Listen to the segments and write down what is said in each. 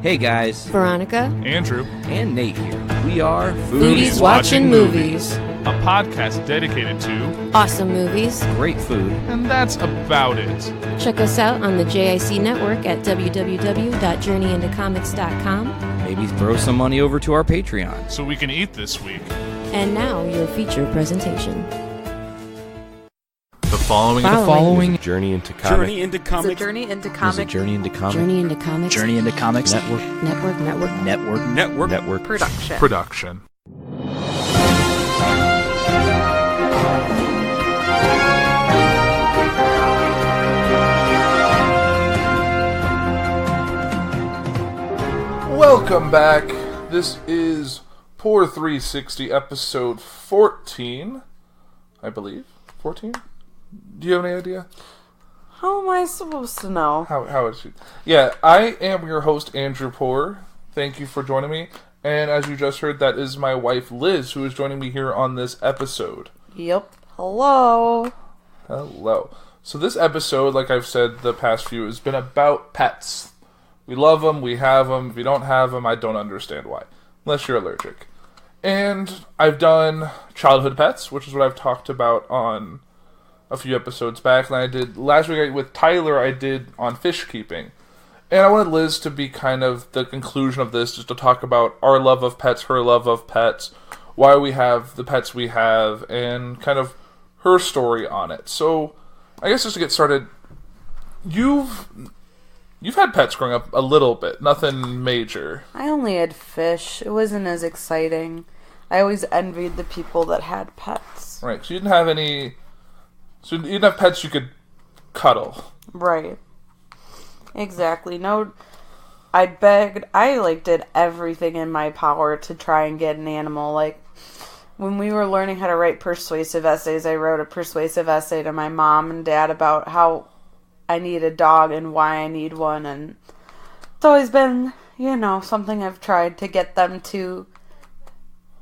Hey guys, Veronica, Andrew, and Nate here. We are Foodies Watching Movies, a podcast dedicated to awesome movies, great food, and that's about it. Check us out on the JIC network at www.journeyintocomics.com. Maybe throw some money over to our Patreon. So we can eat this week. And now, your feature presentation. The following is a Journey into Comics. Journey into Comics. It's a Journey into Comics. Journey into Comics. Journey into Comics. Journey into Comics Network. Production. Welcome back. This is Puhr 360, episode 14, I believe. 14? Do you have any idea? How am I supposed to know? How is she? Yeah, I am your host, Andrew Puhr. Thank you for joining me. And as you just heard, that is my wife, Liz, who is joining me here on this episode. Yep. Hello. Hello. So this episode, like I've said the past few, has been about pets. We love them, we have them. If you don't have them, I don't understand why. Unless you're allergic. And I've done childhood pets, which is what I've talked about on a few episodes back. And I did, last week with Tyler, I did on fish keeping. And I wanted Liz to be kind of the conclusion of this, just to talk about our love of pets, her love of pets, why we have the pets we have, and kind of her story on it. So, I guess just to get started, you've had pets growing up a little bit, nothing major. I only had fish. It wasn't as exciting. I always envied the people that had pets. Right, so you didn't have any... So you didn't have pets you could cuddle. Right. Exactly. No, I did everything in my power to try and get an animal. Like, when we were learning how to write persuasive essays, I wrote a persuasive essay to my mom and dad about how I need a dog and why I need one, and it's always been, something I've tried to get them to,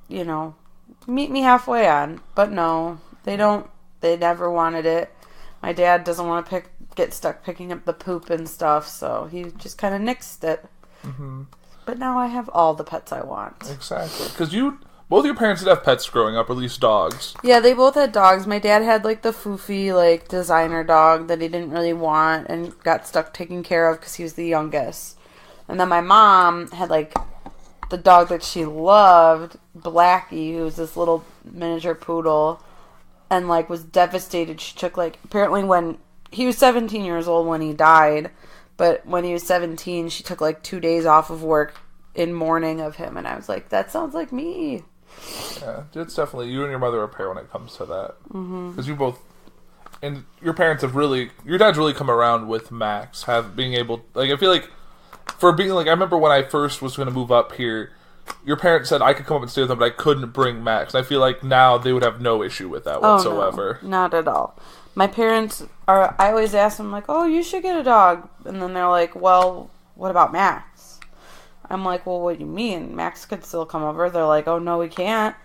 meet me halfway on. But no, they don't. They never wanted it. My dad doesn't want to get stuck picking up the poop and stuff, so he just kind of nixed it. Mm-hmm. But now I have all the pets I want. Exactly. Because both your parents did have pets growing up, or at least dogs. Yeah, they both had dogs. My dad had, the foofy, designer dog that he didn't really want and got stuck taking care of because he was the youngest. And then my mom had, the dog that she loved, Blackie, who was this little miniature poodle, and, was devastated. She took, apparently when he was 17 years old when he died, but when he was 17, she took, 2 days off of work in mourning of him, and I was like, that sounds like me. Yeah, it's definitely, you and your mother are a pair when it comes to that. Because you both, and your parents have really, your dad's really come around with Max, being able, I feel like, for being, I remember when I first was going to move up here, your parents said I could come up and stay with them, but I couldn't bring Max. And I feel like now they would have no issue with that whatsoever. No, not at all. My parents I always ask them, oh, you should get a dog. And then they're like, well, what about Max? I'm like, well, what do you mean? Max could still come over. They're like, oh, no, we can't.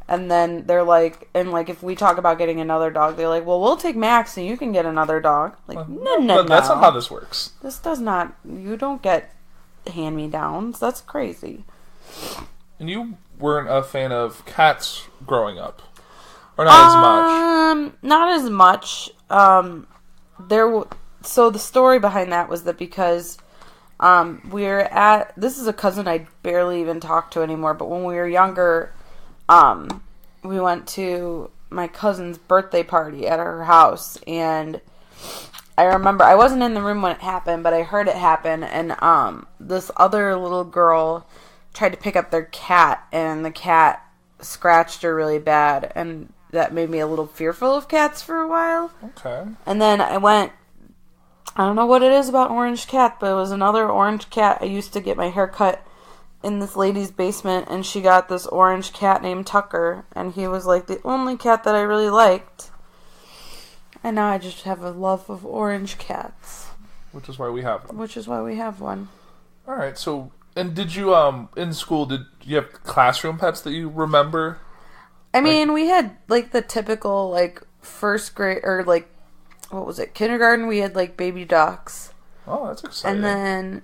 And then they're like, if we talk about getting another dog, they're like, well, we'll take Max and you can get another dog. No. That's not how this works. This does not, you don't get hand-me-downs. That's crazy. And you weren't a fan of cats growing up? Or not as much? Not as much. So the story behind that was that because this is a cousin I barely even talk to anymore, but when we were younger, we went to my cousin's birthday party at her house, and I remember, I wasn't in the room when it happened, but I heard it happen, and this other little girl tried to pick up their cat, and the cat scratched her really bad, and that made me a little fearful of cats for a while. Okay. And then I don't know what it is about orange cat, but it was another orange cat. I used to get my hair cut in this lady's basement, and she got this orange cat named Tucker, and he was the only cat that I really liked. And now I just have a love of orange cats. Which is why we have them. Which is why we have one. Alright, so, and did you, in school, did you have classroom pets that you remember? I mean, we had, the typical, first grade, or, kindergarten, we had, baby ducks. Oh, that's exciting. And then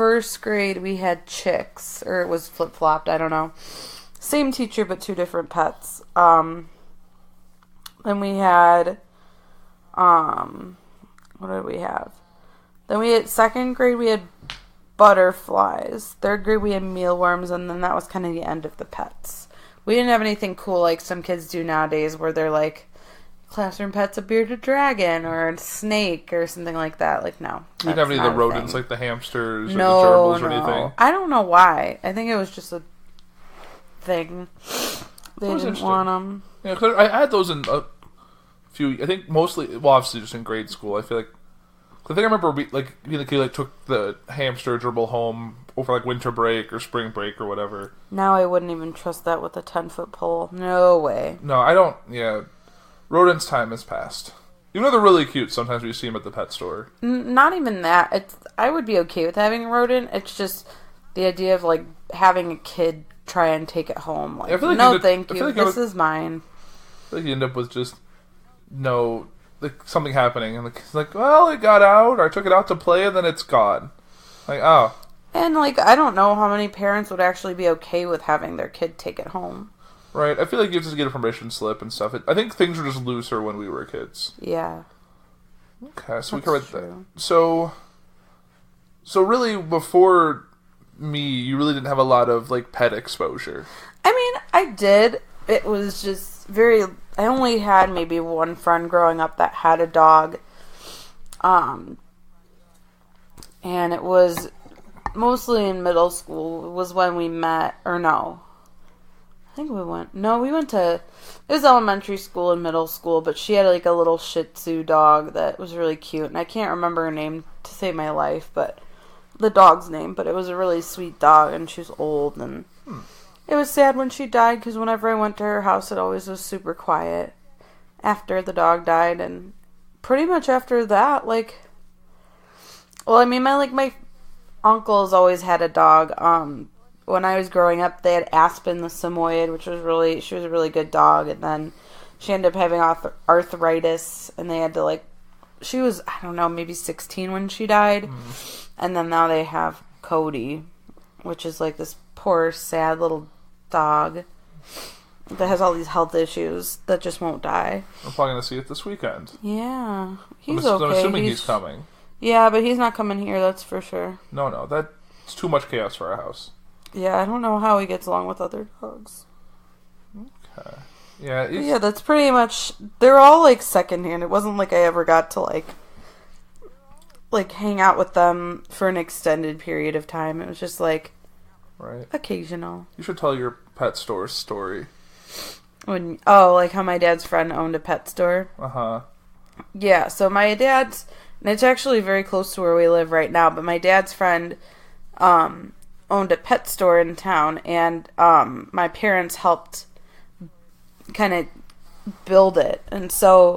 first grade, we had chicks, or it was flip-flopped, I don't know. Same teacher, but two different pets. Then we had, what did we have? Then we had, second grade, we had butterflies. Third grade, we had mealworms, and then that was kind of the end of the pets. We didn't have anything cool like some kids do nowadays, where they're like, classroom pet's a bearded dragon or a snake or something like that. Like, no. You didn't have any of the rodents, like the hamsters or the no, gerbils or anything? I don't know why. I think it was just a thing. They didn't want them. Yeah, cause I had those in a few, I think mostly, well, obviously just in grade school. I feel like, I think I remember being the kid like took the hamster gerbil home over like winter break or spring break or whatever. Now I wouldn't even trust that with a 10-foot pole. No way. No, I don't, yeah. Rodents' time has passed. Even though they're really cute, sometimes we see them at the pet store. Not even that. I would be okay with having a rodent. It's just the idea of, like, having a kid try and take it home. Like, yeah, no, thank you. Like this is mine. I feel like you end up with just something happening. And the kid's like, well, it got out. Or I took it out to play, and then it's gone. Like, oh. And, like, I don't know how many parents would actually be okay with having their kid take it home. Right, I feel like you have to get a permission slip and stuff. I think things were just looser when we were kids. Yeah. Okay, so we covered that. So really, before me, you really didn't have a lot of, like, pet exposure. I mean, I did. It was just very... I only had maybe one friend growing up that had a dog. And it was mostly in middle school. It was when we met, or no. I think we went to, it was elementary school and middle school, but she had like a little Shih Tzu dog that was really cute, and I can't remember her name to save my life, but the dog's name, but it was a really sweet dog, and she was old, and it was sad when she died, because whenever I went to her house, it always was super quiet after the dog died, and pretty much after that, like, well, I mean, my uncles always had a dog. When I was growing up, they had Aspen the Samoyed, she was a really good dog, and then she ended up having arthritis, and they had to, like, she was, I don't know, maybe 16 when she died, and then now they have Cody, which is, like, this poor, sad little dog that has all these health issues that just won't die. I'm probably going to see it this weekend. Yeah, he's okay. I'm assuming he's coming. Yeah, but he's not coming here, that's for sure. No, that's too much chaos for our house. Yeah, I don't know how he gets along with other dogs. Okay. Yeah. Yeah, that's pretty much... They're all, like, secondhand. It wasn't like I ever got to, like hang out with them for an extended period of time. It was just, like... Right. Occasional. You should tell your pet store story. Like how my dad's friend owned a pet store? Uh-huh. Yeah, so my dad's... And it's actually very close to where we live right now, but my dad's friend... owned a pet store in town, and my parents helped kind of build it, and so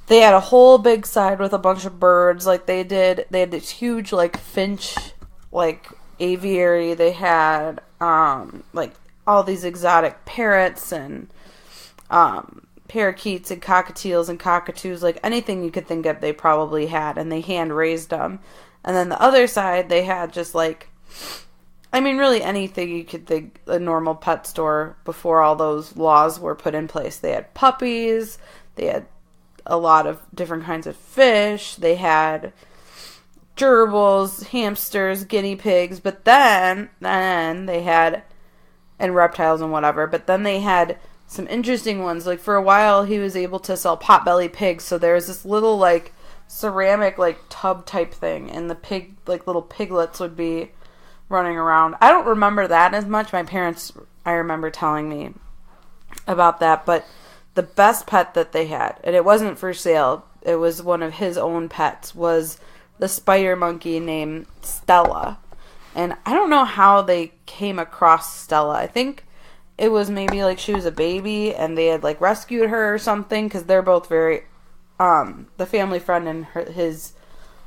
they had a whole big side with a bunch of birds. Like they had this huge like finch like aviary. They had like all these exotic parrots and parakeets and cockatiels and cockatoos, like anything you could think of they probably had, and they hand raised them. And then the other side they had just like, I mean, really anything you could think a normal pet store before all those laws were put in place. They had puppies, they had a lot of different kinds of fish, they had gerbils, hamsters, guinea pigs, but then they had, and reptiles and whatever, but then they had some interesting ones. Like for a while he was able to sell potbelly pigs, so there was this little like ceramic like tub type thing, and the pig, like little piglets would be running around. I don't remember that as much. My parents, I remember telling me about that, but the best pet that they had, and it wasn't for sale, it was one of his own pets, was the spider monkey named Stella. And I don't know how they came across Stella. I think it was maybe like she was a baby and they had like rescued her or something, because they're both very the family friend and his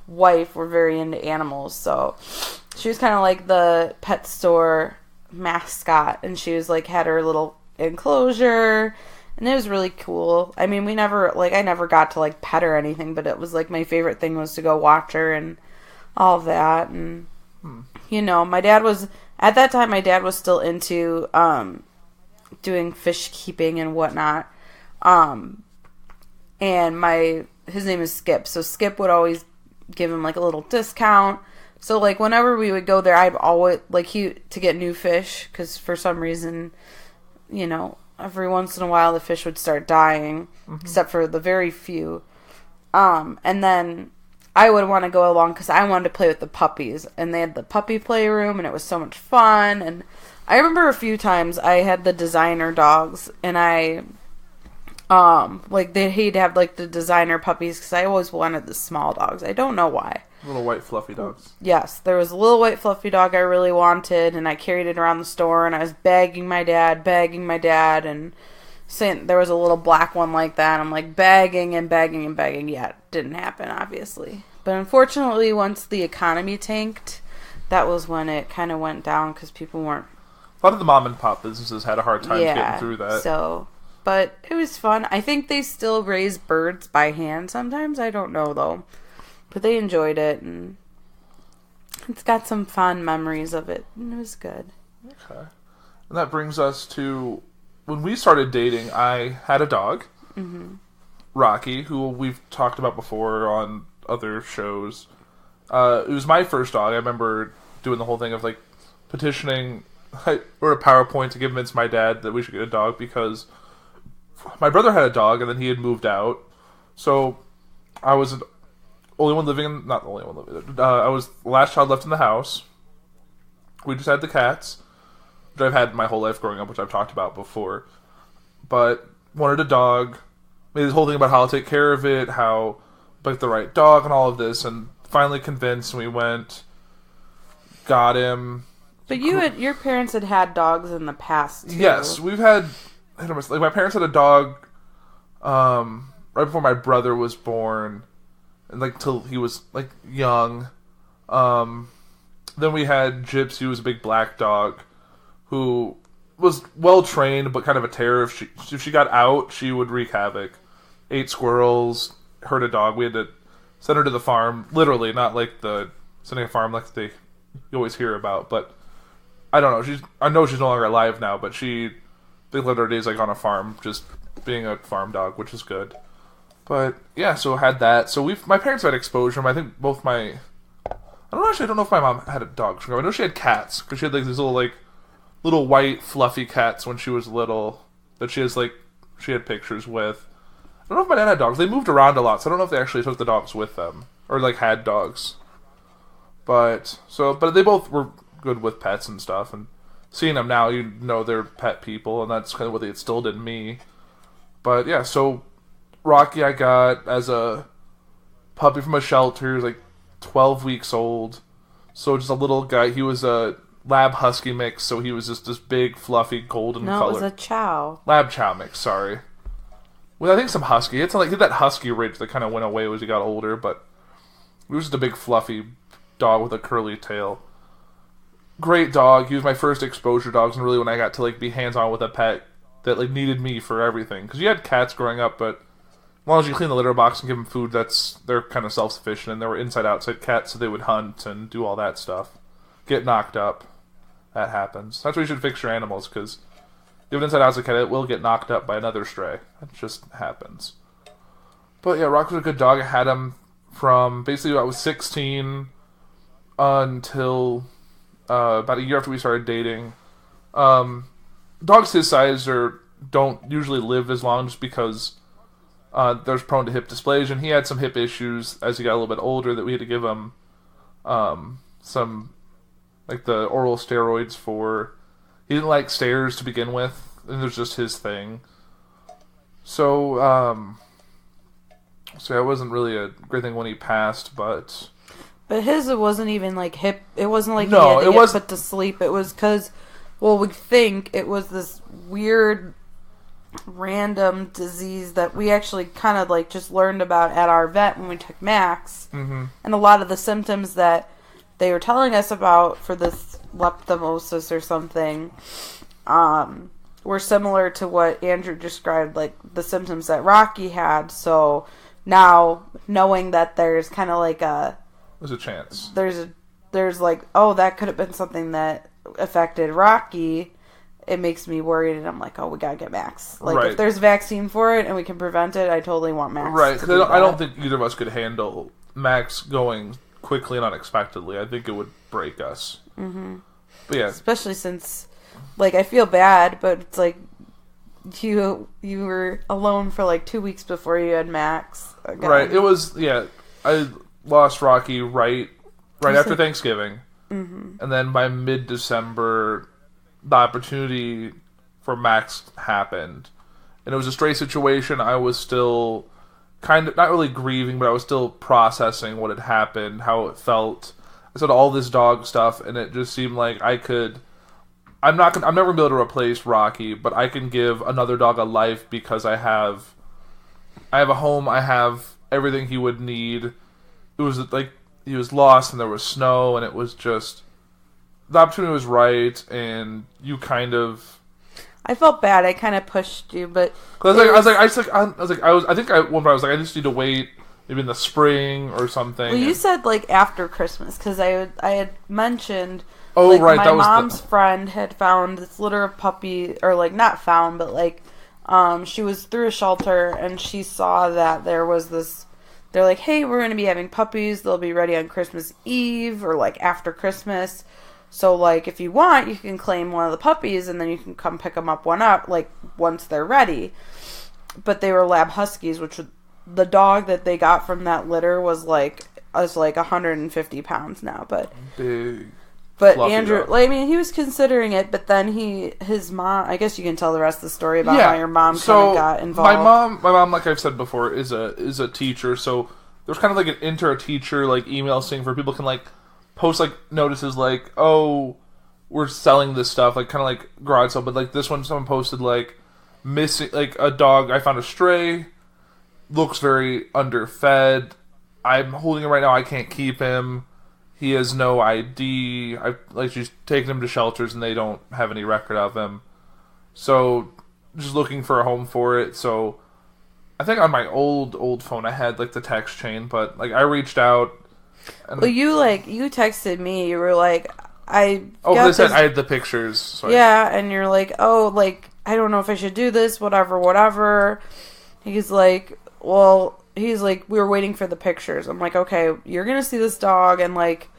wife were very into animals, so she was kind of like the pet store mascot, and she was like had her little enclosure, and it was really cool. I mean, I never got to like pet her or anything, but it was like my favorite thing was to go watch her and all of that. And You know, my dad was still into doing fish keeping and whatnot. And his name is Skip, so Skip would always give him like a little discount. So like whenever we would go there, I'd always to get new fish, because for some reason, you know, every once in a while the fish would start dying, except for the very few. And then I would want to go along because I wanted to play with the puppies, and they had the puppy playroom, and it was so much fun. And I remember a few times I had the designer dogs, and he'd have like the designer puppies, because I always wanted the small dogs. I don't know why. Little white fluffy dogs. Yes, there was a little white fluffy dog I really wanted, and I carried it around the store, and I was begging my dad, and saying there was a little black one like that. I'm like begging and begging and begging. Yeah, it didn't happen, obviously. But unfortunately, once the economy tanked, that was when it kind of went down, because people weren't. A lot of the mom and pop businesses had a hard time getting through that. So, but it was fun. I think they still raise birds by hand sometimes. I don't know though, but they enjoyed it, and it's got some fond memories of it, and it was good. Okay, and that brings us to when we started dating. I had a dog, Rocky, who we've talked about before on other shows. It was my first dog. I remember doing the whole thing of like petitioning. I wrote a PowerPoint to convince my dad that we should get a dog, because my brother had a dog and then he had moved out. So I was the only one living not the only one living. I was the last child left in the house. We just had the cats, which I've had my whole life growing up, which I've talked about before. But wanted a dog. Made this whole thing about how I'll take care of it, how pick the right dog and all of this, and finally convinced, and we went, got him. But your parents had dogs in the past too. Yes, we've had, like my parents had a dog right before my brother was born, and like till he was like young. Then we had Gypsy, who was a big black dog, who was well trained but kind of a terror. If she got out, she would wreak havoc. Ate squirrels, hurt a dog. We had to send her to the farm, literally, not like the sending a farm like you always hear about, but. I don't know. I know she's no longer alive now, but they lived her days like on a farm, just being a farm dog, which is good. But yeah, so had that. So my parents had exposure. I think both I don't know if my mom had a dog. I know she had cats, because she had like these little white fluffy cats when she was little that she had pictures with. I don't know if my dad had dogs. They moved around a lot, so I don't know if they actually took the dogs with them or like had dogs. But they both were good with pets and stuff, and seeing them now, you know they're pet people, and that's kind of what they instilled in me. But yeah, so Rocky I got as a puppy from a shelter. He was like 12 weeks old, so just a little guy. He was a lab husky mix, so he was just this big fluffy golden color. No, it was a chow. Lab chow mix, sorry. Well, I think some husky. It's like that husky ridge that kind of went away as he got older, but he was just a big fluffy dog with a curly tail. Great dog. He was my first exposure dogs, and really when I got to like be hands-on with a pet that like needed me for everything. Because you had cats growing up, but as long as you clean the litter box and give them food, they're kind of self-sufficient. And they were inside-outside cats, so they would hunt and do all that stuff. Get knocked up. That happens. That's why you should fix your animals, because if you have an inside-outside cat, it will get knocked up by another stray. That just happens. But yeah, Rock was a good dog. I had him from basically I was 16 until about a year after we started dating. Dogs his size don't usually live as long, just because they're prone to hip dysplasia, and he had some hip issues as he got a little bit older that we had to give him some like the oral steroids for. He didn't like stairs to begin with, and it was just his thing. So it wasn't really a great thing when he passed, but his, it wasn't even like hip. It wasn't like no, he had to get put to sleep. It was because, well, we think it was this weird, random disease that we actually kind of like just learned about at our vet when we took Max. Mm-hmm. And a lot of the symptoms that they were telling us about for this leptomosis or something were similar to what Andrew described, like the symptoms that Rocky had. So now, knowing that there's kind of like there's a there's like, oh, that could have been something that affected Rocky, it makes me worried, and I'm like, oh, we gotta get Max. Like, Right. if there's a vaccine for it and we can prevent it, I totally want Max. Right, to because do I don't that. think either of us could handle Max going quickly and unexpectedly. I think it would break us. Mm-hmm. But yeah. Especially since, like, I feel bad, but it's like, you were alone for like 2 weeks before you had Max. Again. Right, it was, yeah, I lost Rocky right after Thanksgiving. Mm-hmm. And then by mid-December, the opportunity for Max happened. And it was a straight situation. I was still kind of, not really grieving, but I was still processing what had happened, how it felt. I said all this dog stuff, and it just seemed like I'm never going to be able to replace Rocky, but I can give another dog a life because I have a home, I have everything he would need. It was like, he was lost and there was snow, and it was just, the opportunity was right, and you kind of... I felt bad. I kind of pushed you, but I think one point I was like, I just need to wait, maybe in the spring or something. well, you said like after Christmas, because I had mentioned. Oh, like, right, my that was mom's friend had found this litter of puppy, or like not found, but like, she was through a shelter and she saw that there was this. They're like, hey, we're going to be having puppies. They'll be ready on Christmas Eve or like after Christmas. So like, if you want, you can claim one of the puppies and then you can come pick them up like once they're ready. But they were lab huskies, which the dog that they got from that litter was like 150 pounds now, but. Big. But Fluffy Andrew, dog. like, I mean, he was considering it, but then his mom, I guess you can tell the rest of the story about how your mom kind of got involved. My mom, like I've said before, is a teacher, so there's kind of like an inter-teacher like email thing where people can like post like notices like, oh, we're selling this stuff, like kind of like garage sale, but like this one, someone posted like missing, like a dog, I found a stray, looks very underfed, I'm holding him right now, I can't keep him. He has no ID. She's taken him to shelters and they don't have any record of him. So, just looking for a home for it. So, I think on my old phone I had like the text chain, but like I reached out. And, Well, you texted me. You were like, I had the pictures. So yeah, and you're like, oh, like I don't know if I should do this. Whatever. He's like, we were waiting for the pictures. I'm like, okay, you're gonna see this dog and like.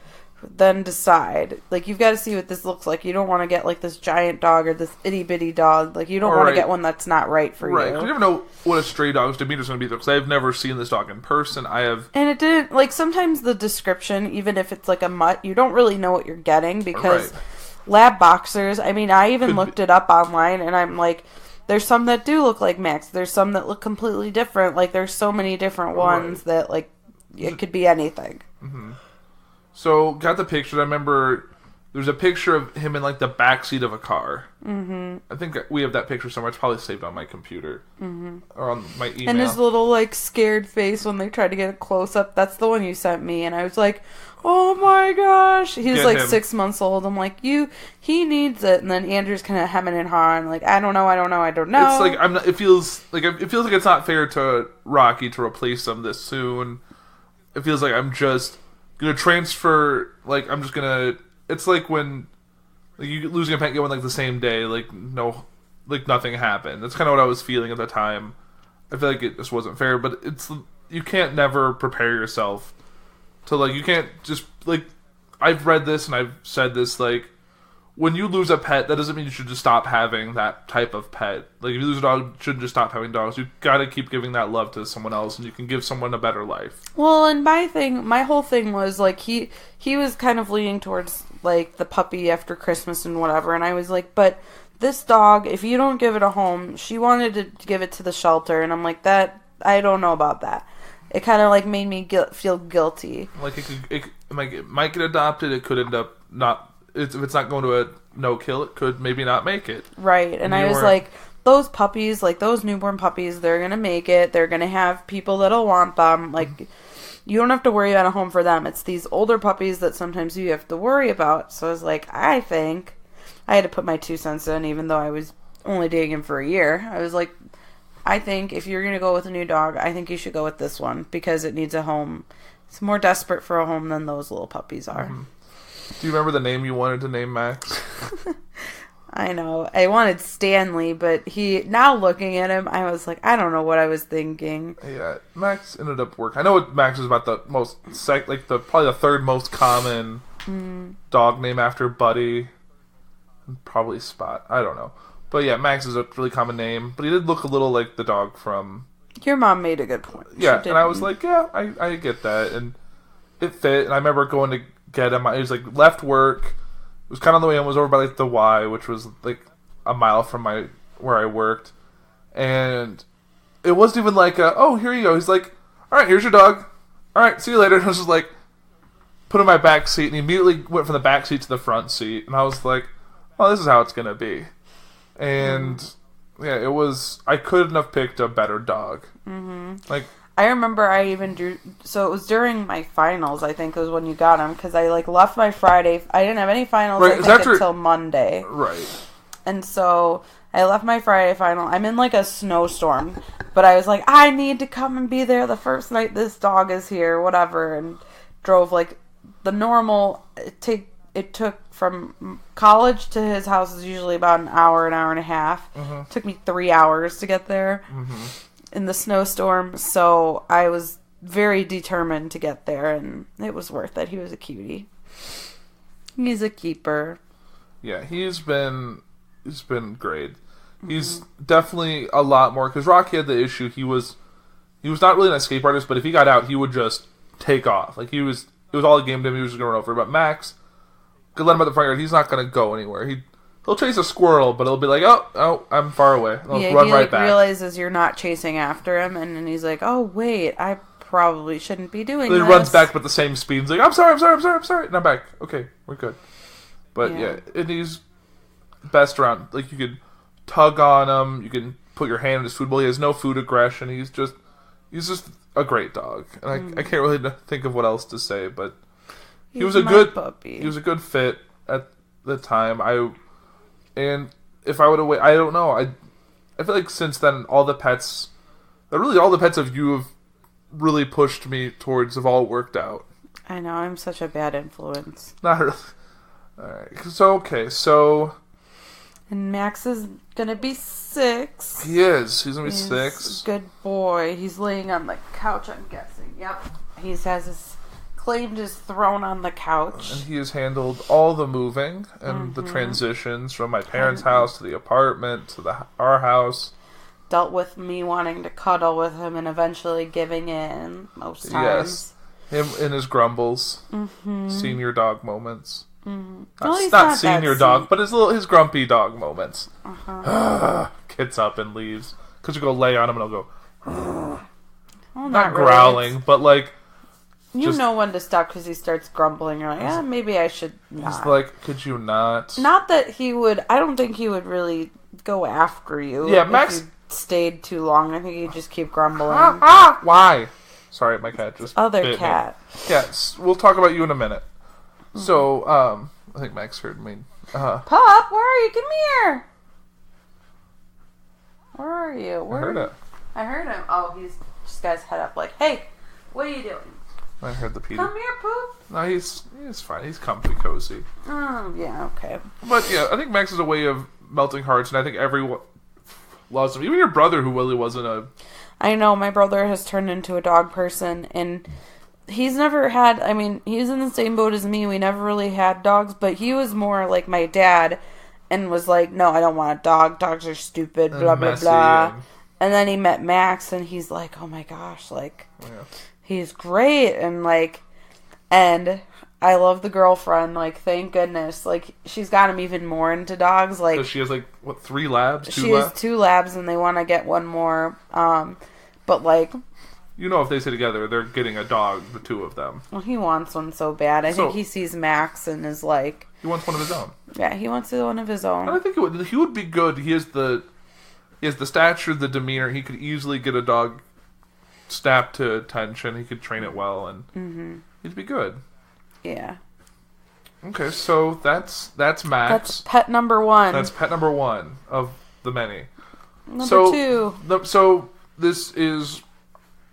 Then decide. Like, you've got to see what this looks like. You don't want to get, like, this giant dog or this itty-bitty dog. Like, you don't want to get one that's not right for you. Right, because you never know what a stray dog's demeanor is going to be, because I've never seen this dog in person. And it didn't, like, sometimes the description, even if it's, like, a mutt, you don't really know what you're getting, because lab boxers, I mean, I even looked it up online, and I'm like, there's some that do look like Max. There's some that look completely different. Like, there's so many different ones that, like, it could be anything. Mm-hmm. So, got the pictures. I remember there's a picture of him in, like, the backseat of a car. Mm-hmm. I think we have that picture somewhere. It's probably saved on my computer. Mm-hmm. Or on my email. And his little, like, scared face when they tried to get a close-up. That's the one you sent me. And I was like, oh, my gosh. He was, like, 6 months old. I'm like, he needs it. And then Andrew's kind of hemming and hawing. Like, I don't know. It's like, it feels like it's not fair to Rocky to replace him this soon. It feels like I'm just... gonna transfer, like, I'm just gonna, it's like when, like, you losing a pet, get one, like, the same day, like, no, like, nothing happened. That's kind of what I was feeling at the time. I feel like it just wasn't fair, but you can't never prepare yourself to, like, you can't just, like, I've read this and I've said this, like, when you lose a pet, that doesn't mean you should just stop having that type of pet. Like, if you lose a dog, you shouldn't just stop having dogs. You gotta keep giving that love to someone else, and you can give someone a better life. Well, and my whole thing was, like, he was kind of leaning towards, like, the puppy after Christmas and whatever, and I was like, but this dog, if you don't give it a home, she wanted to give it to the shelter, and I'm like, that, I don't know about that. It kind of, like, made me feel guilty. Like, it might get adopted, it could end up not... If it's not going to a no-kill, it could maybe not make it. Right, and I was like, those puppies, like, those newborn puppies, they're going to make it. They're going to have people that'll want them. Like, you don't have to worry about a home for them. It's these older puppies that sometimes you have to worry about. So I was like, I think... I had to put my 2 cents in, even though I was only dating him for a year. I was like, I think if you're going to go with a new dog, I think you should go with this one, because it needs a home He's more desperate for a home than those little puppies are. Mm-hmm. Do you remember the name you wanted to name Max? I know. I wanted Stanley, but now looking at him, I was like, I don't know what I was thinking. Yeah, Max ended up working. I know Max is about the most, probably the third most common dog name after Buddy. Probably Spot. I don't know. But yeah, Max is a really common name. But he did look a little like the dog from... Your mom made a good point. Yeah, and I was like, yeah, I get that. And it fit. And I remember going to get him. He was like, left work. It was kind of the way I was over by like the Y, which was like a mile from where I worked. And it wasn't even like, oh, here you go. He's like, all right, here's your dog. All right, see you later. And I was just like, put in my back seat. And he immediately went from the back seat to the front seat. And I was like, oh, this is how it's going to be. And yeah, it was, I couldn't have picked a better dog. Mm-hmm. Like, I remember I even drew, so it was during my finals, I think, was when you got him, because I, like, left my Friday, I didn't have any finals, right, until Monday. Right. And so, I left my Friday final, I'm in, like, a snowstorm, but I was like, I need to come and be there the first night this dog is here, whatever, and drove, like, the normal, it took from college to his house is usually about an hour and a half. Mm-hmm. It took me 3 hours to get there. Mm-hmm. In the snowstorm, so I was very determined to get there, and it was worth it. He was a cutie. He's a keeper. Yeah, he's been great. He's definitely a lot more, because Rocky had the issue. He was not really an escape artist, but if he got out, he would just take off. Like it was all a game to him. He was just going to run over. But Max, could let him at the front yard. He's not going to go anywhere. He'll chase a squirrel, but he'll be like, oh, I'm far away. He'll run right back. Realizes you're not chasing after him, and then he's like, oh, wait, I probably shouldn't be doing this. He runs back with the same speed. He's like, I'm sorry. And I'm back. Okay, we're good. But yeah, and he's best around. Like, you could tug on him. You can put your hand in his food bowl. He has no food aggression. He's just a great dog. And I can't really think of what else to say, but he was a good puppy. He was a good fit at the time. And if I would have waited, I don't know. I feel like since then, all the pets of you have really pushed me towards have all worked out. I know, I'm such a bad influence. Not really. Alright, so... And Max is gonna be 6. He is. He's gonna be 6. Good boy. He's laying on the couch, I'm guessing. Yep. He has claimed his throne on the couch. And he has handled all the moving and the transitions from my parents' house to the apartment to our house. Dealt with me wanting to cuddle with him and eventually giving in most times. Yes. Him and his grumbles. Mm-hmm. Senior dog moments. Mm-hmm. Not senior dog, but his grumpy dog moments. Gets up and leaves. Because you go lay on him and he'll go... Well, not growling, but like... You know when to stop because he starts grumbling. You're like, maybe I should not. He's like, could you not? Not that he would. I don't think he would really go after you. Yeah, Max if you stayed too long. I think he'd just keep grumbling. Why? Sorry, my cat just other cat. Yes, we'll talk about you in a minute. Mm-hmm. So, I think Max heard me. Pup, where are you? Come here. Where are you? I heard him. Oh, he's just got his head up like, hey, what are you doing? I heard the Peter. Come here, Poop. No, he's fine. He's comfy, cozy. Oh, yeah, okay. But yeah, I think Max is a way of melting hearts, and I think everyone loves him. Even your brother, who really wasn't a... I know, my brother has turned into a dog person, and he's never had... I mean, he's in the same boat as me. We never really had dogs, but he was more like my dad, and was like, no, I don't want a dog. Dogs are stupid, blah, blah, blah. And then he met Max, and he's like, oh my gosh, like... Yeah. He's great, and I love the girlfriend, like, thank goodness, like, she's got him even more into dogs, like... So she has, like, what, 3 labs? She has 2 labs, and they want to get one more, but, like... You know, if they stay together, they're getting a dog, the 2 of them. Well, he wants one so bad. I think he sees Max and is like... He wants one of his own. Yeah, he wants one of his own. And I think he would be good. He has the stature, the demeanor, he could easily get a dog... snapped to attention. He could train it well, and he'd be good. Yeah. Okay, so that's Max. That's pet number 1. That's pet number 1 of the many. Number 2. So this is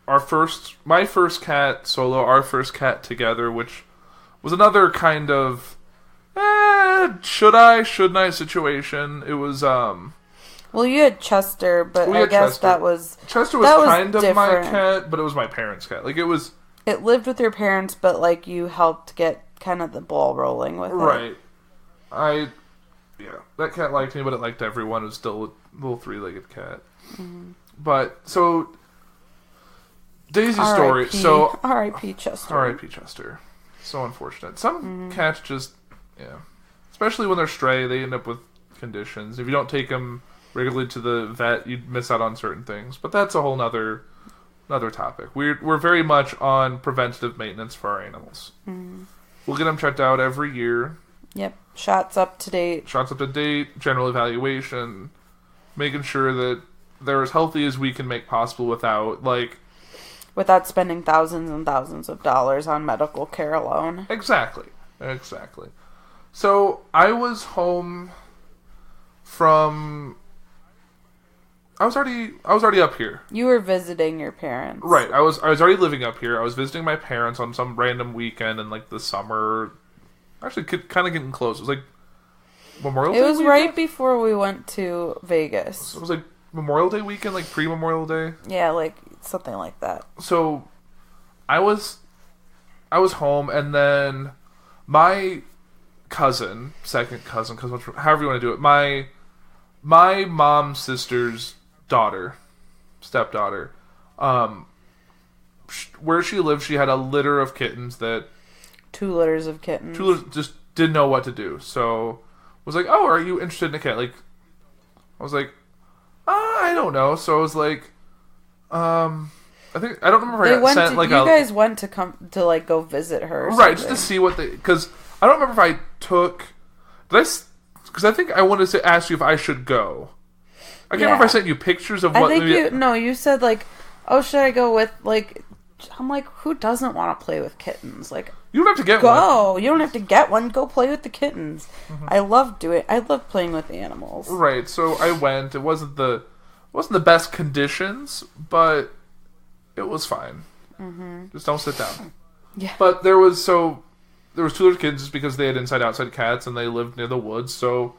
my first cat solo, our first cat together, which was another kind of shouldn't I situation. It was Well, you had Chester, but we I had guess Chester. that was Chester was that was kind of my different. cat, but it was my parents' cat. Like, it was It lived with your parents, but like you helped get kind of the ball rolling with it. right. That cat liked me, but it liked everyone. It was still a little three-legged cat. Mm-hmm. But so Daisy's story. R.I.P. So R.I.P. Chester. R.I.P. Chester. So unfortunate. Some Mm-hmm. cats just, especially when they're stray, they end up with conditions. If you don't take them regularly to the vet, you miss out on certain things. But that's a whole nother topic. We're very much on preventative maintenance for our animals. Mm-hmm. We'll get them checked out every year. Yep. Shots up to date. Shots up to date, general evaluation, making sure that they're as healthy as we can make possible without spending thousands and thousands of dollars on medical care alone. Exactly. So I was home from. I was already up here. You were visiting your parents. Right. I was already living up here. I was visiting my parents on some random weekend in like the summer. Actually, kind of getting close. It was like Memorial Day. It was weekend? right before we went to Vegas. It was like Memorial Day weekend, like pre-Memorial Day. Yeah, like something like that. So I was home, and then my second cousin, however you want to do it, my mom's sister's stepdaughter, where she lived, she had a litter of kittens that 2 litters of kittens. just didn't know what to do. So was like, "Oh, are you interested in a cat?" Like, I was like, "I don't know." So I was like, I don't remember if I got sent like you guys went to go visit her, or right, just something. to see what because I don't remember if I took because I think I wanted to ask you if I should go. I can't remember if I sent you pictures of what. I think you said like, "Oh, should I go with like?" I'm like, who doesn't want to play with kittens? Like, you don't have to get go. one. You don't have to get one. Go play with the kittens. Mm-hmm. I love playing with animals. Right. So I went. It wasn't the best conditions, but it was fine. Mm-hmm. Just don't sit down. Yeah. But there was 2 little kids just because they had inside-outside cats and they lived near the woods. So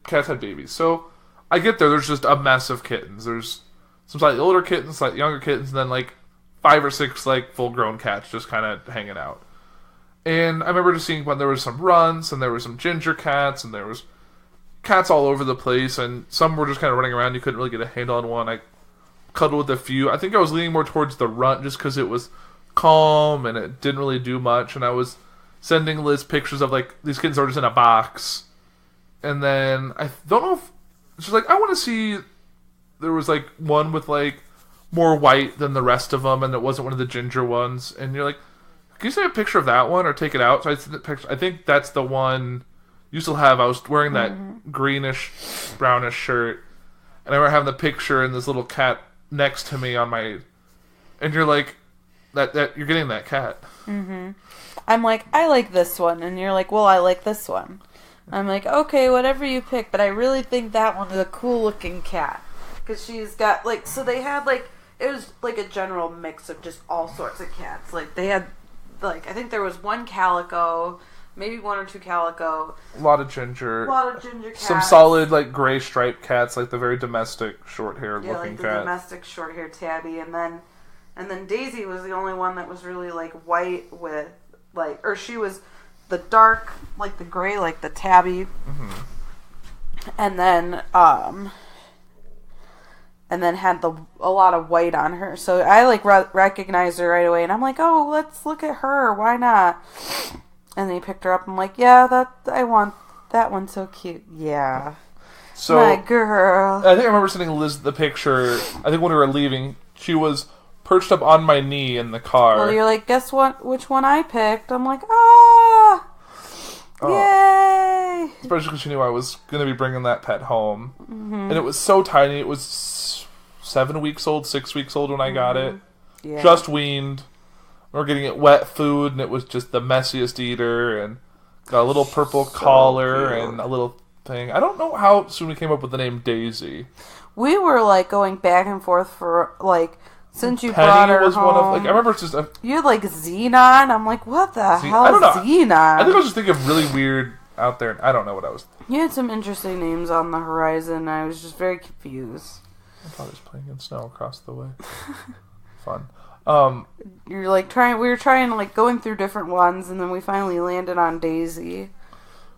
cats had babies. So I get there. There's just a mess of kittens. There's some slightly older kittens, slightly younger kittens, and then like 5 or 6 like full-grown cats just kind of hanging out. And I remember just seeing when there was some runts, and there were some ginger cats, and there was cats all over the place, and some were just kind of running around. You couldn't really get a handle on one. I cuddled with a few. I think I was leaning more towards the runt just because it was calm and it didn't really do much. And I was sending Liz pictures of like these kittens are just in a box. And then I don't know if she's like, I want to see. There was like one with like more white than the rest of them, and it wasn't one of the ginger ones. And you're like, can you send a picture of that one or take it out? So I sent the picture. I think that's the one you still have. I was wearing that greenish, brownish shirt, and I remember having the picture and this little cat next to me on my. And you're like, that you're getting that cat. Mm-hmm. I'm like, I like this one, and you're like, well, I like this one. I'm like, okay, whatever you pick, but I really think that one is a cool looking cat because she's got like. So they had like. It was like a general mix of just all sorts of cats. Like they had, like I think there was 1 calico, maybe 1 or 2 calico. A lot of ginger cats. Some solid like gray striped cats, like the very domestic short haired yeah, looking like the cat. domestic short haired tabby, and then Daisy was the only one that was really like white with like, or she was the dark like the gray like the tabby, and then had a lot of white on her. So I like recognized her right away, and I'm like, oh, let's look at her. Why not? And they picked her up. I'm like, yeah, I want that one. So cute. Yeah. So my girl. I think I remember sending Liz the picture. I think when we were leaving, she was perched up on my knee in the car. Well, you're like, guess what? Which one I picked? I'm like, ah. Yay! Especially because she knew I was going to be bringing that pet home. And it was so tiny. It was 7 weeks old, 6 weeks old when I got it. Yeah. Just weaned. We were getting it wet food, and it was just the messiest eater. And got a little purple collar and a little thing. I don't know how soon we came up with the name Daisy. We were like going back and forth for like Since you Penny brought her was home, one of, like, I remember it's just you had like Xenon. I'm like, what the hell I don't is know. Xenon? I think I was just thinking of really weird out there. I don't know what I was. You had some interesting names on the horizon. I was just very confused. I thought I was playing in snow across the way. Fun. You're like we were trying like going through different ones, and then we finally landed on Daisy.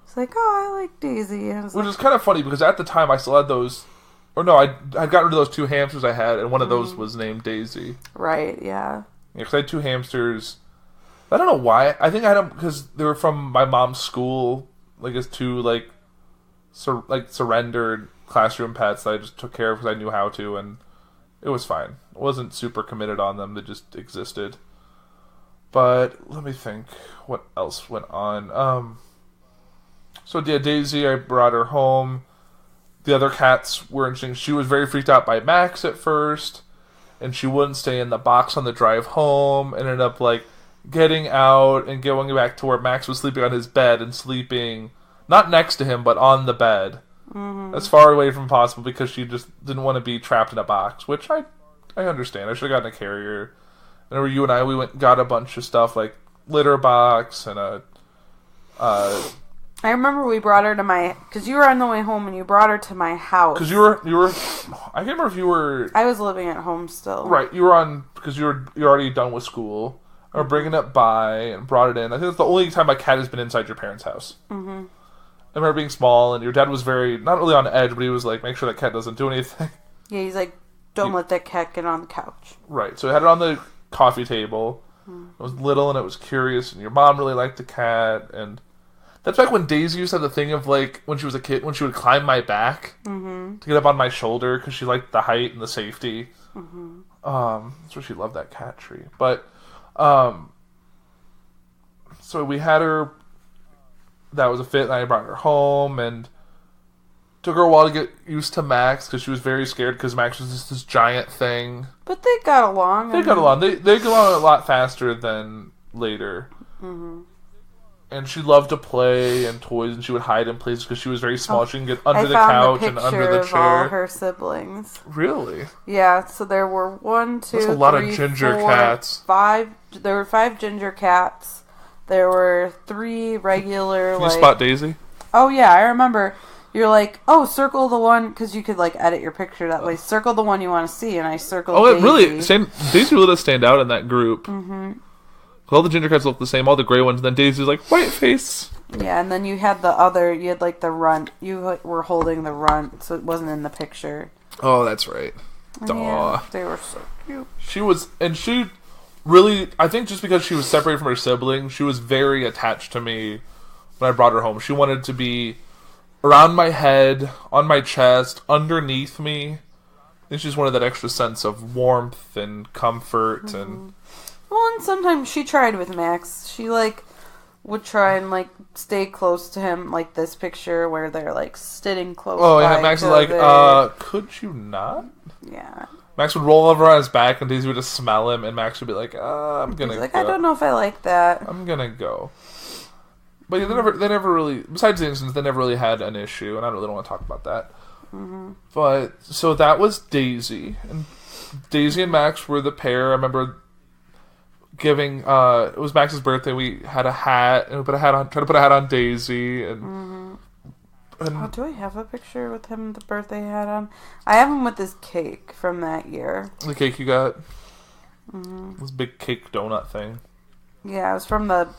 It's like, oh, I like Daisy. Which is kind of funny because at the time I still had those, or no, I'd gotten rid of those 2 hamsters I had, and one of those was named Daisy. Right, yeah. Yeah, because I had 2 hamsters. I don't know why. I think I had them because they were from my mom's school, like as 2 like surrendered classroom pets that I just took care of because I knew how to, and it was fine. I wasn't super committed on them; they just existed. But let me think, what else went on? So yeah, Daisy, I brought her home. The other cats were interesting. She was very freaked out by Max at first, and she wouldn't stay in the box on the drive home. Ended up like getting out and going back to where Max was sleeping on his bed and sleeping not next to him, but on the bed. As far away from possible because she just didn't want to be trapped in a box, which I understand. I should have gotten a carrier. And you and we went and got a bunch of stuff like litter box and a. I remember we brought her to because you were on the way home and you brought her to my house. Because you were. I can't remember if you were. I was living at home still. Right, you were on because you're already done with school. I was bringing it by and brought it in. I think it's the only time my cat has been inside your parents' house. Mm-hmm. I remember being small, and your dad was not really on edge, but he was like, make sure that cat doesn't do anything. Yeah, he's like, don't let that cat get on the couch. Right, so I had it on the coffee table. It was little, and it was curious, and your mom really liked the cat, and that's back when Daisy used to have the thing of, like, when she was a kid, when she would climb my back to get up on my shoulder, because she liked the height and the safety. That's why she loved that cat tree. But, so we had her. That was a fit, and I brought her home, and took her a while to get used to Max, because she was very scared, because Max was just this giant thing. But they got along. They got along. They got along a lot faster than later. And she loved to play and toys, and she would hide in places, because she was very small. She can get under the couch and under the chair. I found the picture of all her siblings. Really? Yeah, so there were 1, 2, That's a lot of ginger cats. 5. There were 5 ginger cats. There were 3 regular. Can you spot Daisy? Oh yeah, I remember. You're like, oh, circle the one, because you could like edit your picture that way. Circle the one you want to see, and I circled. Oh, Daisy. Daisy really does stand out in that group. All the ginger cats look the same, all the gray ones. And then Daisy's like white face. Yeah, and then you had the other. You had like the runt. You were holding the runt, so it wasn't in the picture. Oh, that's right. Yeah, they were so cute. She really, I think just because she was separated from her siblings, she was very attached to me when I brought her home. She wanted to be around my head, on my chest, underneath me. I think she just wanted that extra sense of warmth and comfort. And well, and sometimes she tried with Max. She like would try and like stay close to him, like this picture where they're like sitting close. Oh yeah, Max is like, could you not? Yeah. Max would roll over on his back, and Daisy would just smell him, and Max would be like, I'm gonna go. I don't know if I like that. I'm gonna go. But yeah, they never really, besides the instance, they never really had an issue, and I really don't want to talk about that. But, so that was Daisy, and Daisy and Max were the pair. I remember giving, it was Max's birthday, we had a hat, and we tried to put a hat on Daisy, and do I have a picture with him, the birthday hat on? I have him with his cake from that year. The cake you got? This big cake donut thing. Yeah, it was from the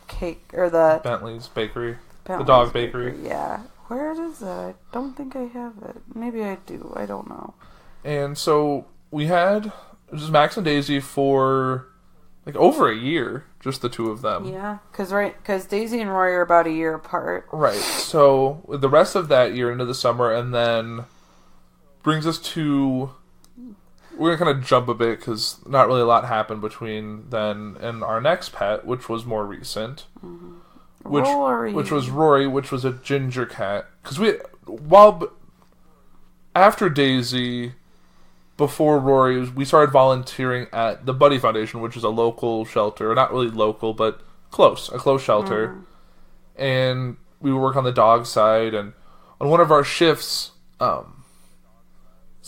cake, or the Bentley's Bakery. The dog bakery. Yeah. Where is it? I don't think I have it. Maybe I do. I don't know. And so we had just Max and Daisy for like over a year, just the 2 of them. Yeah, because Daisy and Roy are about a year apart. Right. So the rest of that year into the summer, and then brings us to. We're going to kind of jump a bit because not really a lot happened between then and our next pet, which was more recent. Which was Rory, which was a ginger cat. Because after Daisy, before Rory, we started volunteering at the Buddy Foundation, which is a local shelter. Not really local, but a close shelter. And we would work on the dog side, and on one of our shifts,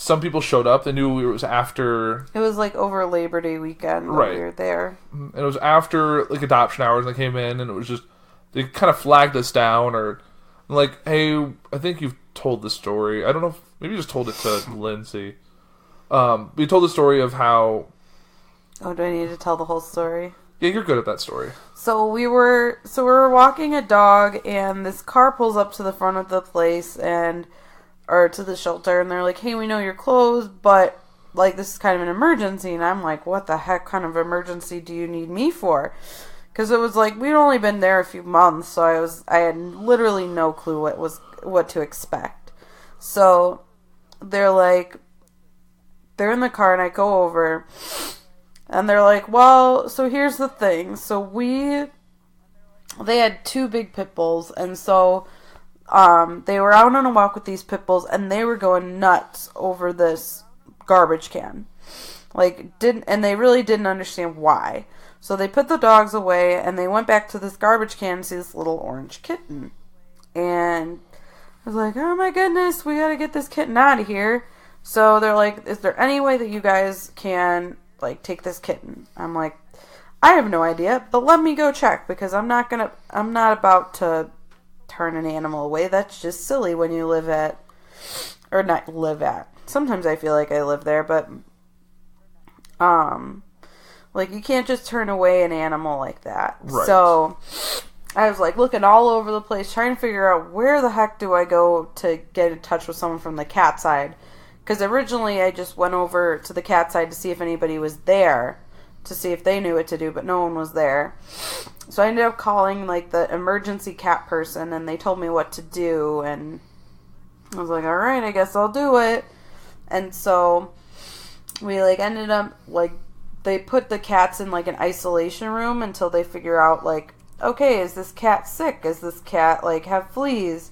some people showed up. They knew it was after... It was like over Labor Day weekend when Right. we were there. And it was after like adoption hours, and they came in, and it was just... They kind of flagged us down, or like, hey, I think you've told the story. I don't know if... Maybe you just told it to Lindsay. We told the story of how... Oh, do I need to tell the whole story? Yeah, you're good at that story. So we were walking a dog, and this car pulls up to the front of the place, or to the shelter, and they're like, hey, we know you're closed, but, like, this is kind of an emergency. And I'm like, what the heck kind of emergency do you need me for? Because it was like, we'd only been there a few months, so I had literally no clue what to expect. So they're in the car, and I go over, and they're like, well, so here's the thing. So they had 2 big pit bulls, and so they were out on a walk with these pit bulls, and they were going nuts over this garbage can. And they really didn't understand why. So they put the dogs away, and they went back to this garbage can to see this little orange kitten. And I was like, oh my goodness, we gotta get this kitten out of here. So they're like, is there any way that you guys can, like, take this kitten? I'm like, I have no idea, but let me go check, because I'm not about to turn an animal away. That's just silly when you not live at. Sometimes I feel like I live there, but like, you can't just turn away an animal like that. Right. So I was like looking all over the place, trying to figure out where the heck do I go to get in touch with someone from the cat side. Because originally I just went over to the cat side to see if anybody was there, to see if they knew what to do, but no one was there. So I ended up calling, like, the emergency cat person, and they told me what to do, and I was like, alright, I guess I'll do it. And so we, like, ended up, like, they put the cats in, like, an isolation room until they figure out, like, okay, is this cat sick? Is this cat, like, have fleas?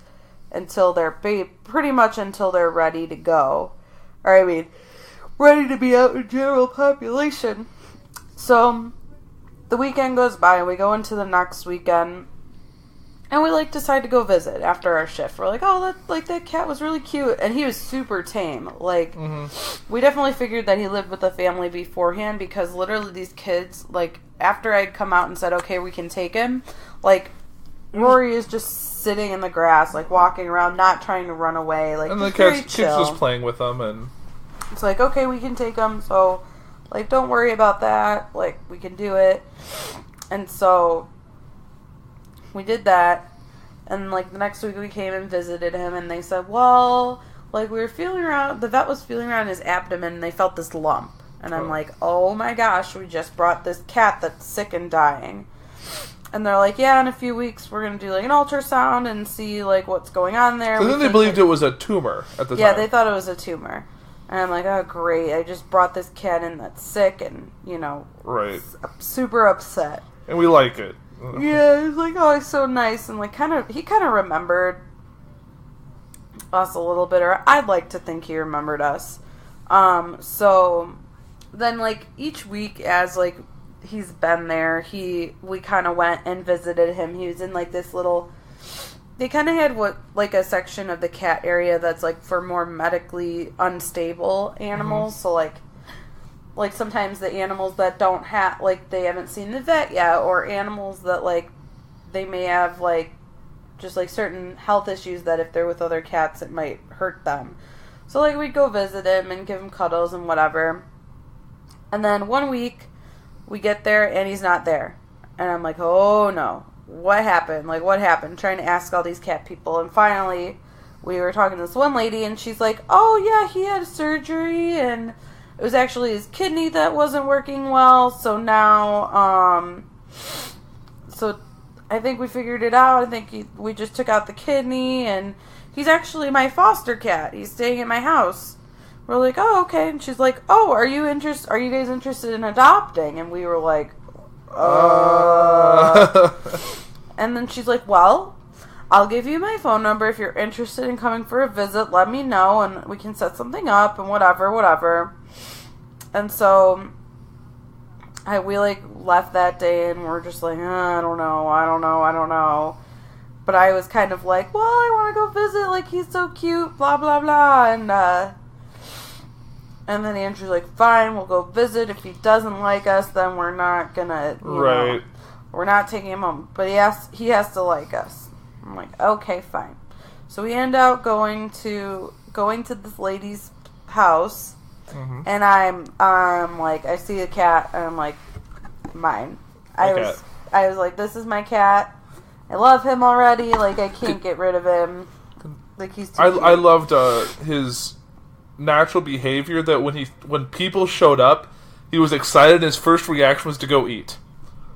Until they're, pretty much until they're ready to go. Or, I mean, ready to be out in general population. So the weekend goes by, and we go into the next weekend, and we, like, decide to go visit after our shift. We're like, oh, that cat was really cute, and he was super tame. Like, we definitely figured that he lived with a family beforehand, because literally these kids, like, after I'd come out and said, okay, we can take him, like, Rory is just sitting in the grass, like, walking around, not trying to run away, like, And the very kids chill. just playing with them, and... It's like, okay, we can take him, so, like, don't worry about that, like, we can do it. And so we did that, and, like, the next week we came and visited him, and they said, well, like, we were feeling around, the vet was feeling around his abdomen, and they felt this lump. And I'm like, oh my gosh, we just brought this cat that's sick and dying. And they're like, yeah, in a few weeks we're going to do, like, an ultrasound and see, like, what's going on there. So then they believed it was a tumor at the time. Yeah, they thought it was a tumor. And I'm like, oh, great, I just brought this cat in that's sick and, you know, Right. super upset. And we like it. Yeah, he's like, oh, he's so nice. And, like, he kind of remembered us a little bit, or I'd like to think he remembered us. So then, like, each week as, like, he's been there, we kind of went and visited him. He was in, like, this little, they kind of had like a section of the cat area that's, like, for more medically unstable animals. So, like sometimes the animals that don't have, like, they haven't seen the vet yet, or animals that, like, they may have, like, just, like, certain health issues that if they're with other cats, it might hurt them. So, like, we'd go visit him and give him cuddles and whatever. And then one week, we get there, and he's not there. And I'm like, oh, no. What happened? Like, what happened? Trying to ask all these cat people. And finally, we were talking to this one lady, and she's like, oh, yeah, he had surgery, and it was actually his kidney that wasn't working well. So now, so I think we figured it out. I think we just took out the kidney, and he's actually my foster cat. He's staying at my house. We're like, oh, okay. And she's like, oh, are you guys interested in adopting? And we were like, And then she's like, well, I'll give you my phone number. If you're interested in coming for a visit, let me know, and we can set something up, and whatever. And so we, like, left that day, and we're just like, I don't know. But I was kind of like, well, I want to go visit, like, he's so cute, blah, blah, blah. And And then Andrew's like, fine, we'll go visit. If he doesn't like us, then we're not gonna, you know, we're not taking him home. But he has to like us. I'm like, okay, fine. So we end up going to this lady's house, and I'm like, I see a cat, and I'm like, mine. I was like, this is my cat. I love him already. Like, I can't get rid of him. Like, he's too cute. I loved his natural behavior, that when people showed up, he was excited, and his first reaction was to go eat.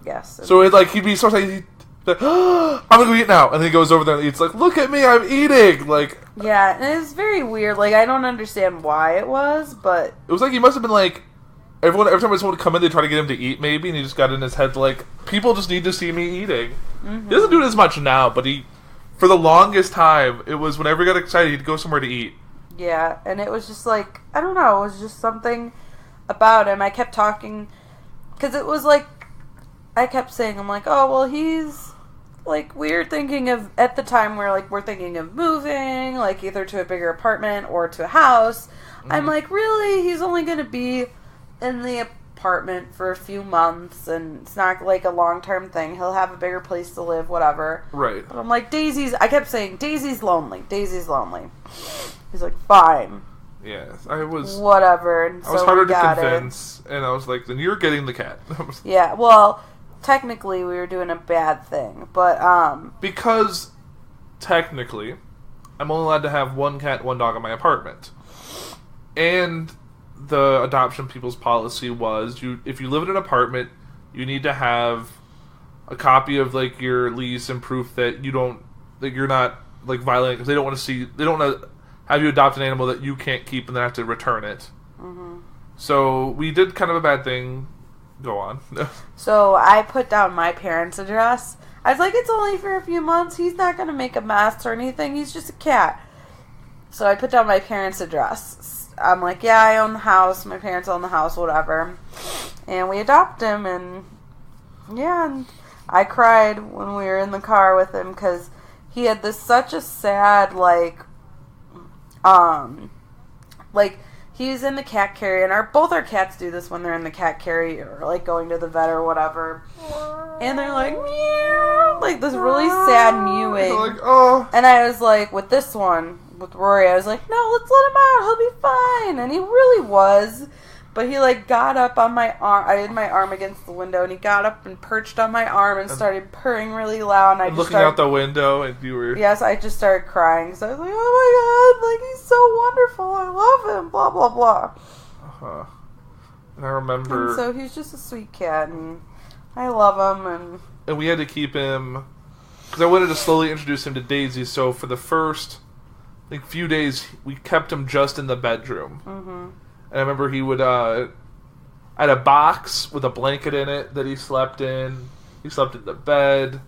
Yes. So he'd be so excited, I'm gonna go eat now, and then he goes over there and eats. Like, look at me, I'm eating. Like, yeah, and it's very weird. Like, I don't understand why it was, but it was like he must have been like, every time someone would come in, they try to get him to eat, maybe, and he just got in his head like, people just need to see me eating. He doesn't do it as much now, but for the longest time, it was whenever he got excited, he'd go somewhere to eat. Yeah, and it was just like, I don't know, it was just something about him. I kept talking, because it was like, I kept saying, I'm like, oh, well, he's, like, we're thinking of, at the time, we're thinking of moving, like, either to a bigger apartment or to a house. I'm like, really? He's only going to be in the apartment for a few months, and it's not, like, a long-term thing. He'll have a bigger place to live, whatever. Right. But I'm like, I kept saying, Daisy's lonely. Daisy's lonely. He's like, fine. Yes, I was... Whatever. And I was so harder we to got convince, and I was like, then you're getting the cat. Yeah, well, technically we were doing a bad thing, but, because, technically, I'm only allowed to have one cat and one dog in my apartment. And the adoption people's policy was, if you live in an apartment, you need to have a copy of, like, your lease and proof that you're not, like, violating, because they don't want to have you adopt an animal that you can't keep and then have to return it. So we did kind of a bad thing. Go on. So I put down my parents' address. I was like, it's only for a few months. He's not going to make a mess or anything. He's just a cat. So I put down my parents' address. I'm like, yeah, I own the house. My parents own the house, whatever. And we adopt him, and yeah, and I cried when we were in the car with him because he had such a sad, like, he was in the cat carrier, and both our cats do this when they're in the cat carrier, or, like, going to the vet or whatever. And they're like, meow, like, this really sad mewing. Like, oh. And I was like, with this one, with Rory, I was like, no, let's let him out, he'll be fine. And he really was. But he, like, got up on my arm. I had my arm against the window, and he got up and perched on my arm and started purring really loud. And I just looking out the window, and you were... Yes, I just started crying. So I was like, oh my God, like, he's so wonderful. I love him, blah, blah, blah. Uh-huh. And I remember... And so he's just a sweet cat, and I love him, and we had to keep him... Because I wanted to slowly introduce him to Daisy, so for the first, like, few days, we kept him just in the bedroom. And I remember he would, I had a box with a blanket in it that he slept in. He slept in the bed.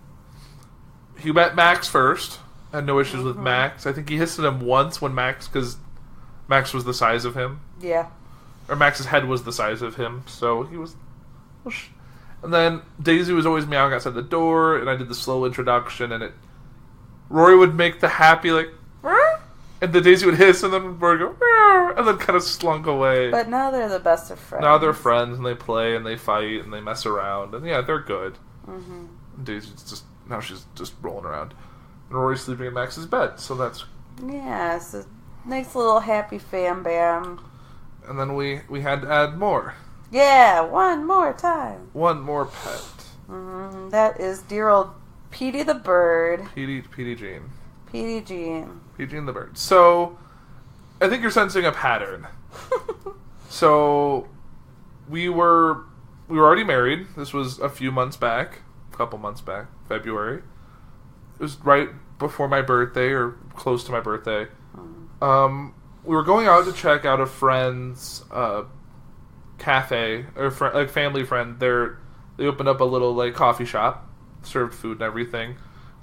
He met Max first. I had no issues with Max. I think he hissed at him once because Max was the size of him. Yeah. Or Max's head was the size of him, so he was... And then Daisy was always meowing outside the door, and I did the slow introduction, and Rory would make the happy, like... And the Daisy would hiss, and then Rory would go, and then kind of slunk away. But now they're the best of friends. Now they're friends, and they play, and they fight, and they mess around, and yeah, they're good. And Daisy's she's just rolling around. And Rory's sleeping in Max's bed, so that's... Yeah, it's a nice little happy fam bam. And then we had to add more. Yeah, one more time. One more pet. That is dear old Petey the bird. Petey Jean. Petey Jean. Petey Jean the bird. So, I think you're sensing a pattern. So, we were already married. This was a couple months back, February. It was right before my birthday, or close to my birthday. We were going out to check out a friend's cafe, or family friend. They opened up a little, like, coffee shop, served food and everything,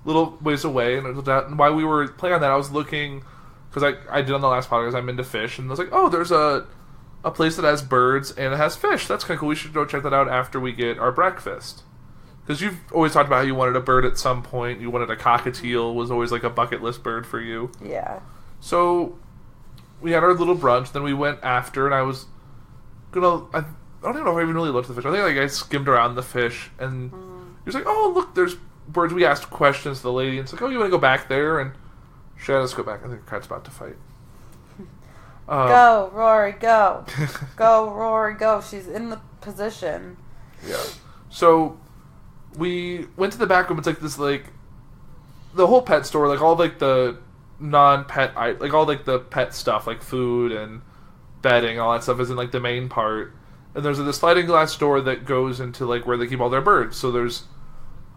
little ways away. And while we were playing on that, I was looking, because I did on the last podcast, I'm into fish, and I was like, oh, there's a place that has birds and it has fish. That's kind of cool. We should go check that out after we get our breakfast. Because you've always talked about how you wanted a bird at some point. You wanted a cockatiel, was always like a bucket list bird for you. Yeah. So we had our little brunch. Then we went after, and I was gonna. I don't even know if I even really looked at the fish. I think I skimmed around the fish, and he was like, "Oh, look, there's birds." We asked questions to the lady, and it's like, "Oh, you want to go back there?" And she had us go back. I think the cat's about to fight. Go, Rory, go. Go, Rory, go. She's in the position. Yeah. So we went to the back room. It's like this, like, the whole pet store, like all like the non-pet, like all like the pet stuff, like food and bedding, all that stuff is in like the main part. And there's a sliding glass door that goes into like where they keep all their birds. So there's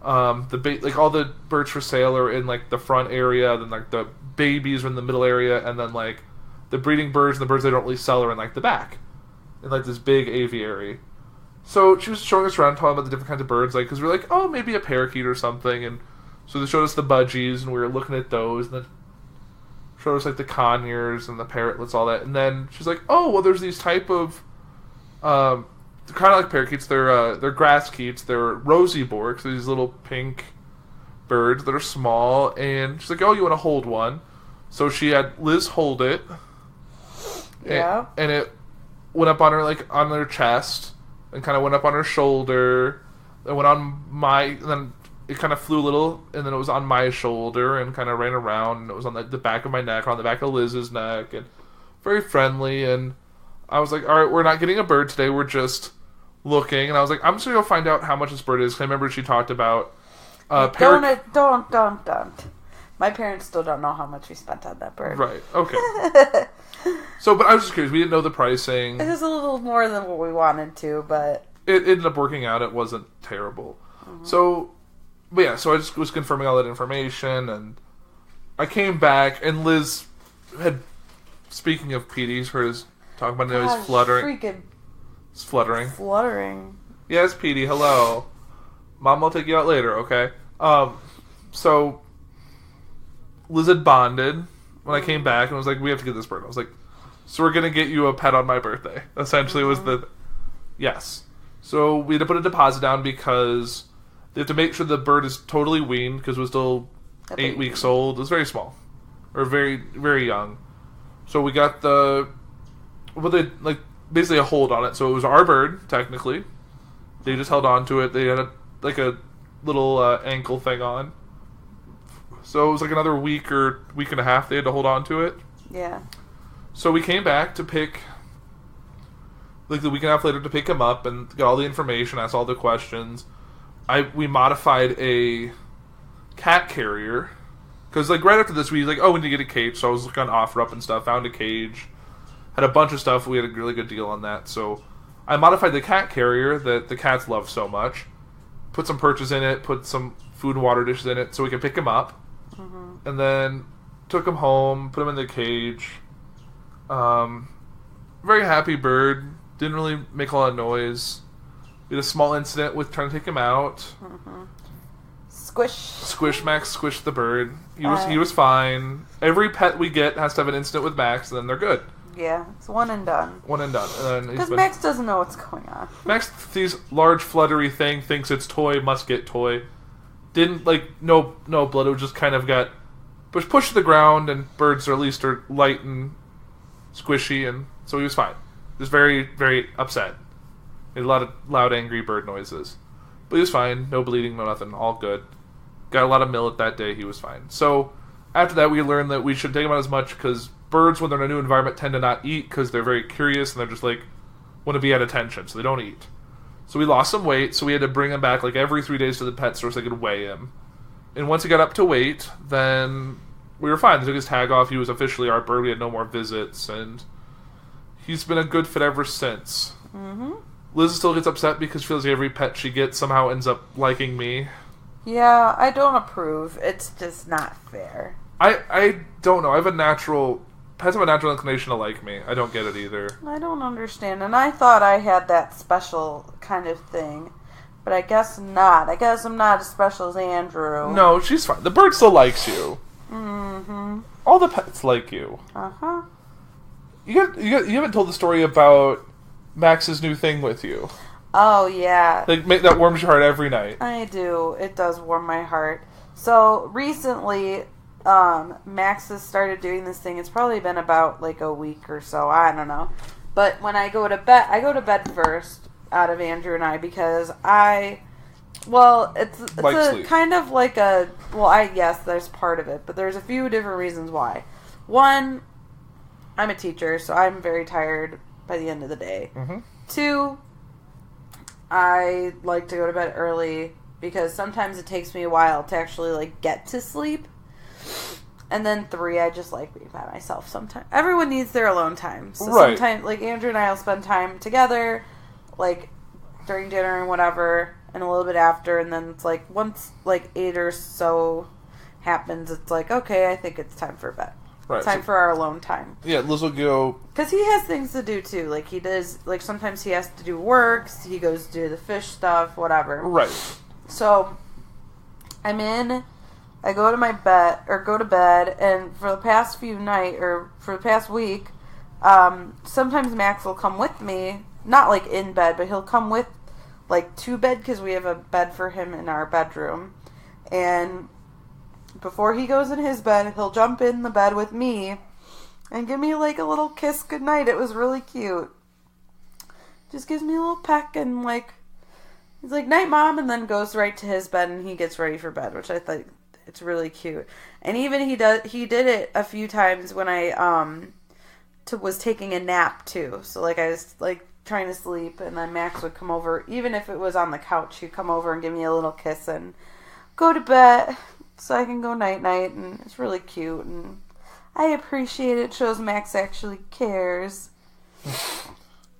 like all the birds for sale are in like the front area, then like the babies are in the middle area, and then like the breeding birds and the birds they don't really sell are in like the back, in like this big aviary. So she was showing us around, talking about the different kinds of birds, like, because we were like, oh, maybe a parakeet or something, and so they showed us the budgies, and we were looking at those, and then showed us like the conures and the parrotlets, all that, and then she's like, oh, well, there's these type of they're kind of like parakeets. They're grass keats. They're rosy borks. They're these little pink birds that are small. And she's like, "Oh, you want to hold one?" So she had Liz hold it. Yeah. And it went up on her on her chest, and kind of went up on her shoulder. It went on and then it kind of flew a little, and then it was on my shoulder and kind of ran around. And it was on the back of my neck, on the back of Liz's neck, and very friendly. And I was like, all right, we're not getting a bird today. We're just looking. And I was like, I'm just going to go find out how much this bird is. 'Cause I remember she talked about... Don't. My parents still don't know how much we spent on that bird. Right, okay. But I was just curious. We didn't know the pricing. It was a little more than what we wanted to, but... It ended up working out. It wasn't terrible. Mm-hmm. So I just was confirming all that information. And I came back, and Liz had... Speaking of Petey's, heard his... Talking about it, he's fluttering. It's fluttering. Fluttering. Yes, Petey, hello. Mom will take you out later, okay? So Liz had bonded when I came back and was like, we have to get this bird. I was like, so we're going to get you a pet on my birthday. Essentially was the... Yes. So we had to put a deposit down because they have to make sure the bird is totally weaned because it was still 8 weeks old. It was very small. Or very, very young. So we got basically a hold on it. So it was our bird, technically. They just held on to it. They had a little ankle thing on. So it was like another week or week and a half they had to hold on to it. Yeah. So we came back to pick, the week and a half later to pick him up and get all the information, ask all the questions. We modified a cat carrier. Because right after this, we we need to get a cage. So I was looking on OfferUp and stuff, found a cage. Had a bunch of stuff. We had a really good deal on that. So I modified the cat carrier that the cats love so much. Put some perches in it. Put some food and water dishes in it so we could pick him up. Mm-hmm. And then took him home. Put him in the cage. Very happy bird. Didn't really make a lot of noise. We had a small incident with trying to take him out. Mm-hmm. Squish Max squished the bird. He was fine. Every pet we get has to have an incident with Max, and then they're good. Yeah, it's one and done. Because Max doesn't know what's going on. Max sees large fluttery thing, thinks it's toy, must get toy. Didn't no blood. It was just kind of got pushed to the ground, and birds are light and squishy, and so he was fine. Just very, very upset. Made a lot of loud, angry bird noises, but he was fine. No bleeding, no nothing. All good. Got a lot of millet that day. He was fine. So after that, we learned that we should take him out as much because birds, when they're in a new environment, tend to not eat because they're very curious and they're just want to be at attention, so they don't eat. So we lost some weight, so we had to bring him back every 3 days to the pet store so they could weigh him. And once he got up to weight, then we were fine. They took his tag off. He was officially our bird. We had no more visits, and he's been a good fit ever since. Mm-hmm. Liz still gets upset because she feels like every pet she gets somehow ends up liking me. Yeah, I don't approve. It's just not fair. I don't know. Pets have a natural inclination to like me. I don't get it either. I don't understand. And I thought I had that special kind of thing. But I guess not. I guess I'm not as special as Andrew. No, she's fine. The bird still likes you. Mm-hmm. All the pets like you. Uh-huh. You haven't told the story about Max's new thing with you. Oh, yeah. That warms your heart every night. I do. It does warm my heart. So, recently, Max has started doing this thing. It's probably been about like a week or so. I don't know. But when I go to bed first out of Andrew and I because it's Like a sleep. kind of like yes, there's part of it, but there's a few different reasons why. One, I'm a teacher, so I'm very tired by the end of the day. Mm-hmm. Two, I like to go to bed early because sometimes it takes me a while to actually like get to sleep. And then three, I just like being by myself sometimes. Everyone needs their alone time. So Right. sometimes, like, Andrew and I will spend time together, like, during dinner and whatever, and a little bit after, and then it's like, once, like, 8 or so happens, it's like, okay, I think it's time for bed. Right. Time for our alone time. Yeah, Liz will go... Because he has things to do, too. Like, he does, like, sometimes he has to do work, he goes to do the fish stuff, whatever. Right. So, I go to bed, and for the past for the past week, sometimes Max will come with me, not like in bed, but he'll come with, like, to bed, because we have a bed for him in our bedroom, and before he goes in his bed, he'll jump in the bed with me, and give me, like, a little kiss goodnight. It was really cute. Just gives me a little peck, and, like, he's like, night, Mom, and then goes right to his bed, and he gets ready for bed, which I think it's really cute. And even he did it a few times when I was taking a nap too. So like I was like trying to sleep, and then Max would come over, even if it was on the couch, he'd come over and give me a little kiss and go to bed so I can go night night, and it's really cute, and I appreciate it. It shows Max actually cares.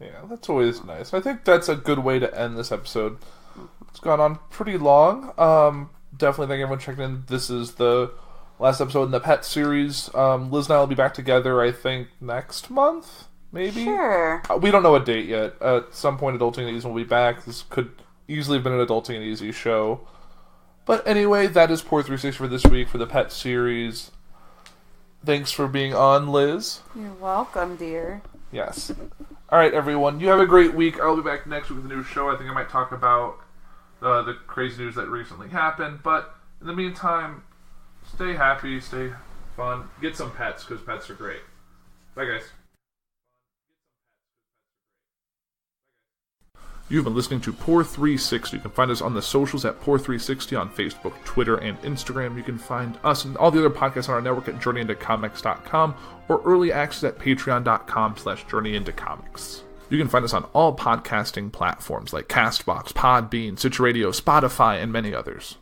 Yeah, that's always nice. I think that's a good way to end this episode. It's gone on pretty long. Definitely thank everyone checking in. This is the last episode in the pet series. Liz and I will be back together, I think, next month, maybe? Sure. We don't know a date yet. At some point, Adulting and Easy will be back. This could easily have been an Adulting and Easy show. But anyway, that is Puhr 360 for this week for the pet series. Thanks for being on, Liz. You're welcome, dear. Yes. Alright, everyone. You have a great week. I'll be back next week with a new show. I think I might talk about the crazy news that recently happened. But in the meantime, stay happy, stay fun. Get some pets, because pets are great. Bye, guys. You've been listening to Puhr 360. You can find us on the socials at Puhr 360 on Facebook, Twitter, and Instagram. You can find us and all the other podcasts on our network at JourneyIntoComics.com or early access at Patreon.com/JourneyIntoComics. You can find us on all podcasting platforms like CastBox, Podbean, Stitcher Radio, Spotify, and many others.